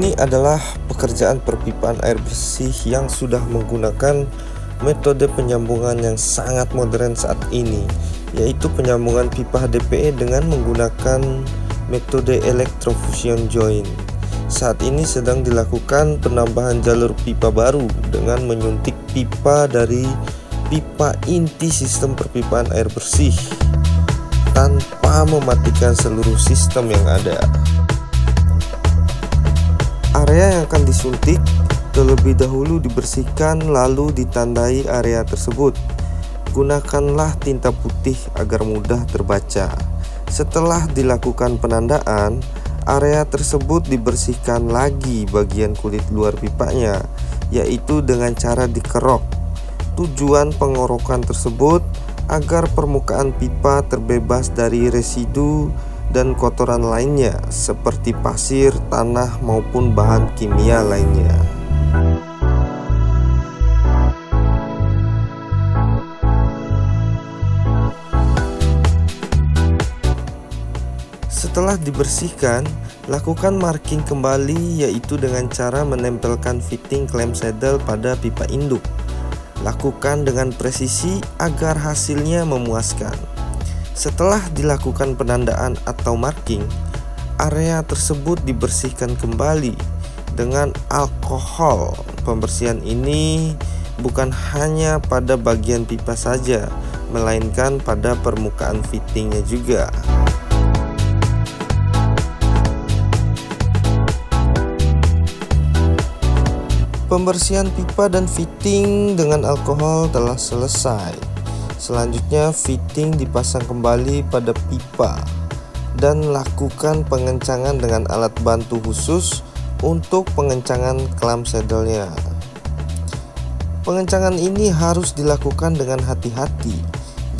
Ini adalah pekerjaan perpipaan air bersih yang sudah menggunakan metode penyambungan yang sangat modern saat ini, yaitu penyambungan pipa HDPE dengan menggunakan metode electrofusion joint. Saat ini sedang dilakukan penambahan jalur pipa baru dengan menyuntik pipa dari pipa inti sistem perpipaan air bersih tanpa mematikan seluruh sistem yang ada. Area yang akan disuntik terlebih dahulu dibersihkan lalu ditandai area tersebut. Gunakanlah tinta putih agar mudah terbaca. Setelah dilakukan penandaan, area tersebut dibersihkan lagi bagian kulit luar pipanya, yaitu dengan cara dikerok. Tujuan pengorokan tersebut agar permukaan pipa terbebas dari residu dan kotoran lainnya seperti pasir, tanah maupun bahan kimia lainnya. Setelah dibersihkan, lakukan marking kembali, yaitu dengan cara menempelkan fitting clamp saddle pada pipa induk. Lakukan dengan presisi agar hasilnya memuaskan. Setelah dilakukan penandaan atau marking, area tersebut dibersihkan kembali dengan alkohol. Pembersihan ini bukan hanya pada bagian pipa saja, melainkan pada permukaan fittingnya juga. Pembersihan pipa dan fitting dengan alkohol telah selesai. Selanjutnya, fitting dipasang kembali pada pipa dan lakukan pengencangan dengan alat bantu khusus untuk pengencangan clamp saddle-nya. Pengencangan ini harus dilakukan dengan hati-hati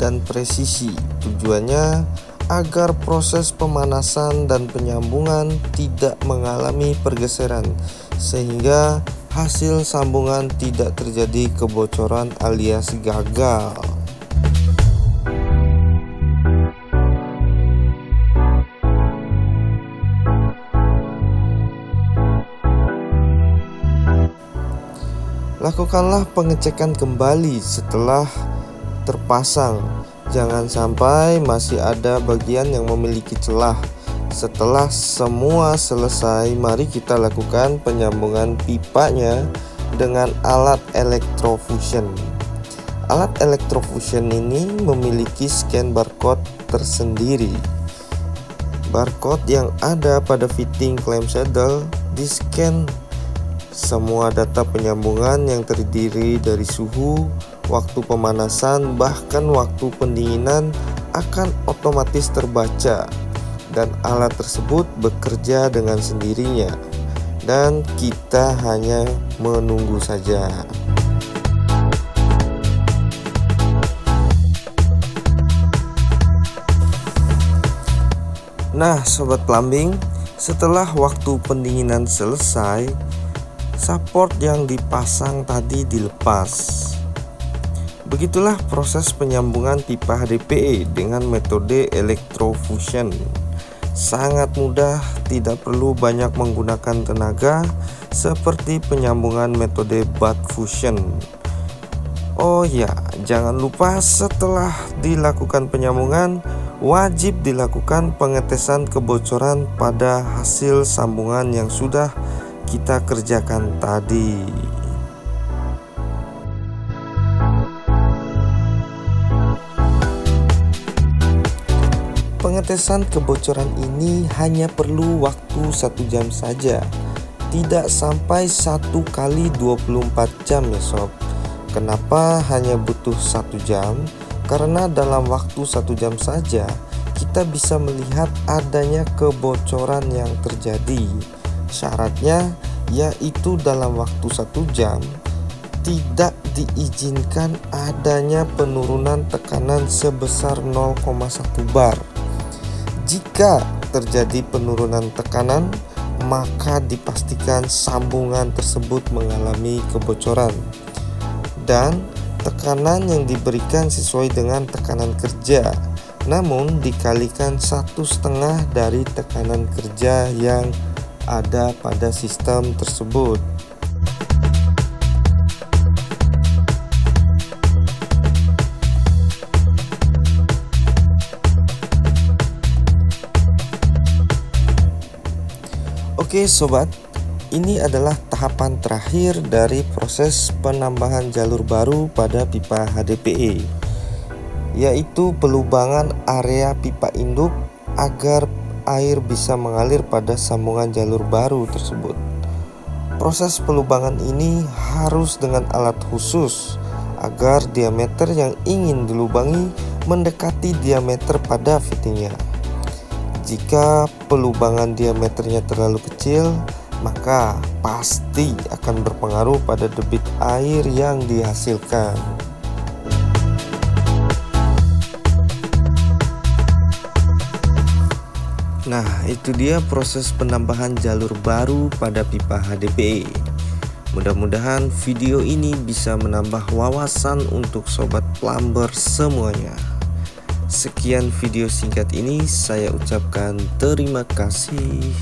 dan presisi. Tujuannya agar proses pemanasan dan penyambungan tidak mengalami pergeseran, sehingga hasil sambungan tidak terjadi kebocoran alias gagal. Lakukanlah pengecekan kembali setelah terpasang. Jangan sampai masih ada bagian yang memiliki celah. Setelah semua selesai, mari kita lakukan penyambungan pipanya dengan alat electrofusion. Alat electrofusion ini memiliki scan barcode tersendiri. Barcode yang ada pada fitting clamp saddle di-scan. Semua data penyambungan yang terdiri dari suhu, waktu pemanasan, bahkan waktu pendinginan akan otomatis terbaca, dan alat tersebut bekerja dengan sendirinya, dan kita hanya menunggu saja. Nah, sobat plumbing, setelah waktu pendinginan selesai, support yang dipasang tadi dilepas. Begitulah proses penyambungan pipa HDPE dengan metode electrofusion. Sangat mudah, tidak perlu banyak menggunakan tenaga seperti penyambungan metode butt fusion. Oh ya, jangan lupa setelah dilakukan penyambungan, wajib dilakukan pengetesan kebocoran pada hasil sambungan yang sudah kita kerjakan tadi. Pengetesan kebocoran ini hanya perlu waktu 1 jam saja, tidak sampai 1 kali 24 jam ya sob. Kenapa hanya butuh 1 jam? Karena dalam waktu 1 jam saja kita bisa melihat adanya kebocoran yang terjadi. Syaratnya yaitu dalam waktu 1 jam tidak diizinkan adanya penurunan tekanan sebesar 0,1 bar. Jika terjadi penurunan tekanan, maka dipastikan sambungan tersebut mengalami kebocoran, dan tekanan yang diberikan sesuai dengan tekanan kerja, namun dikalikan 1,5 dari tekanan kerja yang ada pada sistem tersebut. Oke sobat, ini adalah tahapan terakhir dari proses penambahan jalur baru pada pipa HDPE, yaitu pelubangan area pipa induk agar air bisa mengalir pada sambungan jalur baru tersebut. Proses pelubangan ini harus dengan alat khusus agar diameter yang ingin dilubangi mendekati diameter pada fitingnya. Jika pelubangan diameternya terlalu kecil, maka pasti akan berpengaruh pada debit air yang dihasilkan. Nah, itu dia proses penambahan jalur baru pada pipa HDPE. Mudah-mudahan video ini bisa menambah wawasan untuk sobat plumber semuanya. Sekian video singkat ini, saya ucapkan terima kasih.